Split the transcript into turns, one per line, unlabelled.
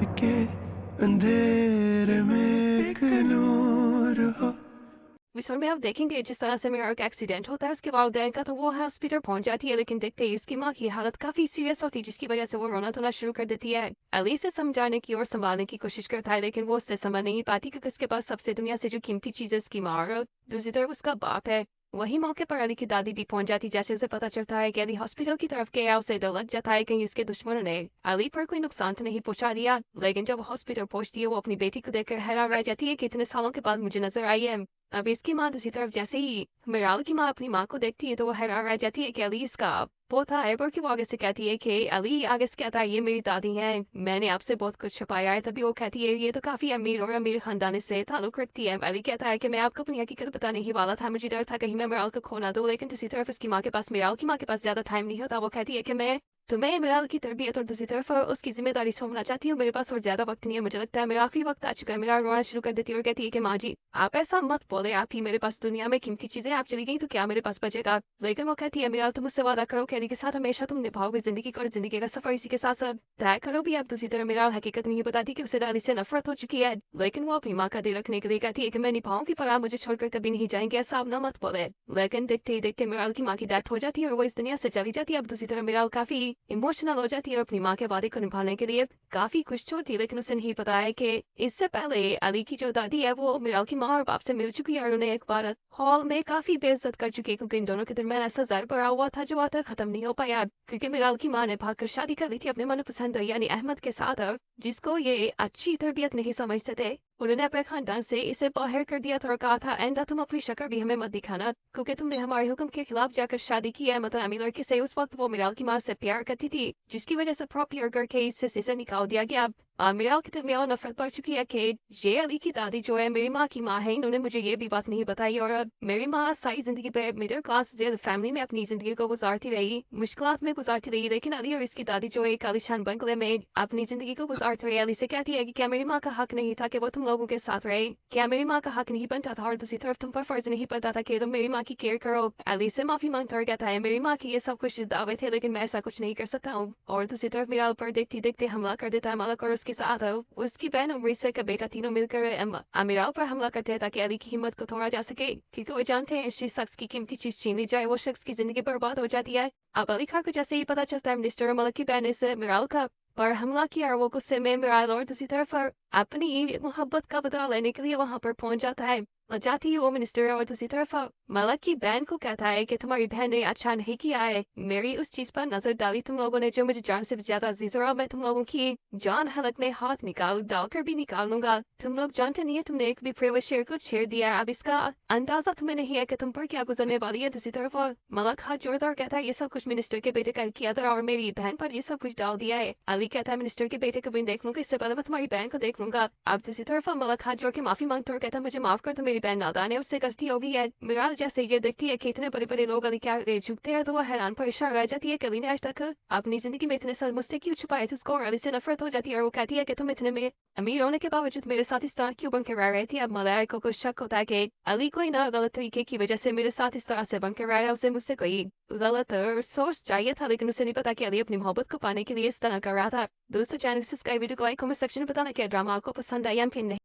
के अंधेरे में एक नूर हो।
मिशन में आप देखेंगे जिस तरह से मेरा एक एक्सीडेंट होता है उसके वालिदैन का तो वो हॉस्पिटल पहुंच जाती है, लेकिन देखते ही उसकी माँ की हालत काफी सीरियस होती है जिसकी वजह से वो रोना धोना शुरू कर देती है। अली से समझाने की और संभालने की कोशिश करता है लेकिन वो उससे समझ नहीं पाती क्योंकि उसके पास सबसे दुनिया से जो कीमती चीज है उसकी माँ और दूसरी तरफ उसका बाप है। वही मौके पर अली की दादी भी पहुंच जाती जैसे उसे पता चलता है कि अली हॉस्पिटल की तरफ गया। उसे डर लग जाता है कहीं उसके दुश्मनों ने अली पर कोई नुकसान तो नहीं पहुंचा दिया, लेकिन जब हॉस्पिटल पहुंचती है वो अपनी बेटी को देखकर हैरान रह जाती है कि इतने सालों के बाद मुझे नजर आई है। अब इसकी माँ दूसरी तरफ जैसे ही मिराल की माँ अपनी माँ को देखती है तो वो हैरान रह जाती है कि अली इसका पोता है, बल्कि वो आगे से कहती है कि अली आगे से कहता है ये मेरी दादी है, मैंने आपसे बहुत कुछ छुपाया है। तभी वो कहती है ये तो काफी अमीर और अमीर खानदान से ताल्लुक रखती है। अली कहता है कि मैं आपको अपनी हकीकत बताने ही वाला था, मुझे डर था कहीं मैं मिराल को खो ना दूं। लेकिन दूसरी तरफ उसकी माँ के पास मिराल की माँ के पास ज्यादा टाइम नहीं होता। वो कहती है कि मैं तुम्हें मिराल की तरबियत और दूसरी तरफ उसकी जिम्मेदारी सौंपना चाहती हूँ, मेरे पास और ज्यादा वक्त नहीं है, मुझे लगता है मेरा आखिरी वक्त आ चुका है। मेरा रोना शुरू कर देती है और कहती है कि माँ जी आप ऐसा मत बोले, आप ही मेरे पास दुनिया में कीमती चीजें, आप चली गई तो क्या मेरे पास बचेगा। लेकिन वो कहती है मिराल तुम मुझसे वादा करो कि अली के साथ हमेशा तुम निभाओगे जिंदगी को और जिंदगी का सफर इसी के साथ साथ तय करो भी। आप दूसरी तरफ मिराल हकीकत नहीं बताती कि उसे अली से नफरत हो चुकी है, लेकिन वो अपनी माँ का दिल रखने के लिए कहती है कि मैं निभाऊंगी पर आप मुझे छोड़कर कभी नहीं जाएंगे, ऐसा आप ना मत बोले। लेकिन देखते ही देखते मिराल की माँ की डेथ हो जाती है और वो इस दुनिया से चली जाती है। अब दूसरी तरफ मिराल काफी इमोशनल हो जाती है और अपनी माँ के वादे को निभाने के लिए काफी खुश होती है, लेकिन उसे नहीं पता है कि इससे पहले अली की जो दादी है वो मिराल की माँ और बाप से मिल चुकी है और उन्हें एक बार हॉल में काफी बेइज्जत कर चुकी है क्योंकि इन दोनों के दरमियान ऐसा जहर पड़ा हुआ था जो आता खत्म नहीं हो पाया, क्योंकि मिराल की माँ ने भागकर शादी कर ली थी अपने मनपसंद यानी अहमद के साथ, जिसको ये अच्छी तरबियत नहीं समझते थे। उन्होंने अपने खानदान से इसे बाहर कर दिया था और कहा था एंडा तुम अपनी शक्ल भी हमें मत दिखाना क्योंकि तुमने हमारे हुक्म के खिलाफ जाकर शादी की है। मतलब अमीर लड़के से उस वक्त वो मिराल की माँ से प्यार करती थी जिसकी वजह से प्रॉपर्टी करके इससे निकाल दिया गया। मिराल की दरमियान नफरत बढ़ चुकी है कि ये अली की दादी जो है मेरी माँ की माँ है, इन्होंने मुझे ये भी बात नहीं बताई और अब मेरी माँ सारी जिंदगी पे मिडिल क्लास फैमिली में अपनी जिंदगी को गुजारती रही, मुश्किलात में गुजारती रही, लेकिन अली और इसकी दादी जो एक आलिशान बंगले में अपनी जिंदगी को गुजारती रही। अली से कहती है कि क्या मेरी माँ का हक नहीं था कि वो तुम लोगों के साथ रहे, क्या मेरी माँ का हक नहीं बनता था और दूसरी तरफ तुम पर फर्ज नहीं बनता था कि तुम मेरी माँ की केयर करो। अली से माफी मांगता और कहता है मेरी माँ की ये सब कुछ दावे थे लेकिन मैं ऐसा कुछ नहीं कर सकता हूँ। और दूसरी तरफ मिराल पर देखते देखते हमला कर देता है मलक और उसके साथ उसकी बहन उमरीसा का बेटा, तीनों मिलकर अमीराल पर हमला करते हैं ताकि अली की हिम्मत को तोड़ा जा सके, क्योंकि वो जानते हैं जिस शख्स की कीमती चीज छीन ली जाए वो शख्स की जिंदगी बर्बाद हो जाती है। अब अली खान को जैसे ही पता चलता है मिनिस्टर मलक की बहन ने से अमीराल का पर हमला किया और वो गुस्से में अमीराल और दूसरी तरफ अपनी मोहब्बत का बदला लेने के लिए वहां पर पहुंच जाता है। जाती ही वो मिनिस्टर और दूसरी तरफ मलक की बहन को कहता है कि तुम्हारी बहन ने अच्छा नहीं किया है, मेरी उस चीज पर नजर डाली तुम लोगों ने जो मुझे जान से ज्यादा अजीज, और मैं तुम लोगों की जान हलक में हाथ निकाल डालकर भी निकाल लूंगा। तुम लोग जानते नहीं है तुमने एक भी प्रेवश शेर को छेड़ दिया, अब इसका अंदाजा तुम्हें नहीं है कि तुम पर क्या गुजरने वाली है। दूसरी तरफ मलक हाथ जोड़ता और कहता है ये सब कुछ मिनिस्टर के बेटे का किया था और मेरी बहन पर ये सब कुछ डाल दिया है। अली कहता है मिनिस्टर के बेटे को भी देख लूंगा, इससे पहले मैं तुम्हारी बहन को देख लूंगा। अब दूसरी तरफ मलक हाथ जोड़ के माफी मांगता और कहता है मुझे माफ कर दो, मेरी बहन नादान है, उससे गलती हो गई है। मिराल जैसे ये देखती है कि इतने बड़े बड़े लोग अली क्या झुकते हैं तो वह हैरान परेशान रह जाती है कि अली ने आज तक अपनी जिंदगी में इतने साल मुझसे क्यों छुपाए थे उसको, और अली से नफरत हो जाती है और वो कहती है कि तुम इतने में अमीर होने के बावजूद मेरे साथ इस तरह क्यों बनकर रह रहे थे। अब मलाइका को शक होता है कि अली कोई ना गलत तरीके की वजह से मेरे साथ इस तरह से बनकर रह रहा है, उसे मुझसे कोई गलत सोच चाहिए था, लेकिन उसे नहीं पता कि अली अपनी मोहब्बत को पाने के लिए इस तरह कर रहा था। दोस्तों चैनल सब्सक्राइब वीडियो को लाइक कमेंट सेक्शन में बताना कि ड्रामा आपको पसंद आया या फिर नहीं।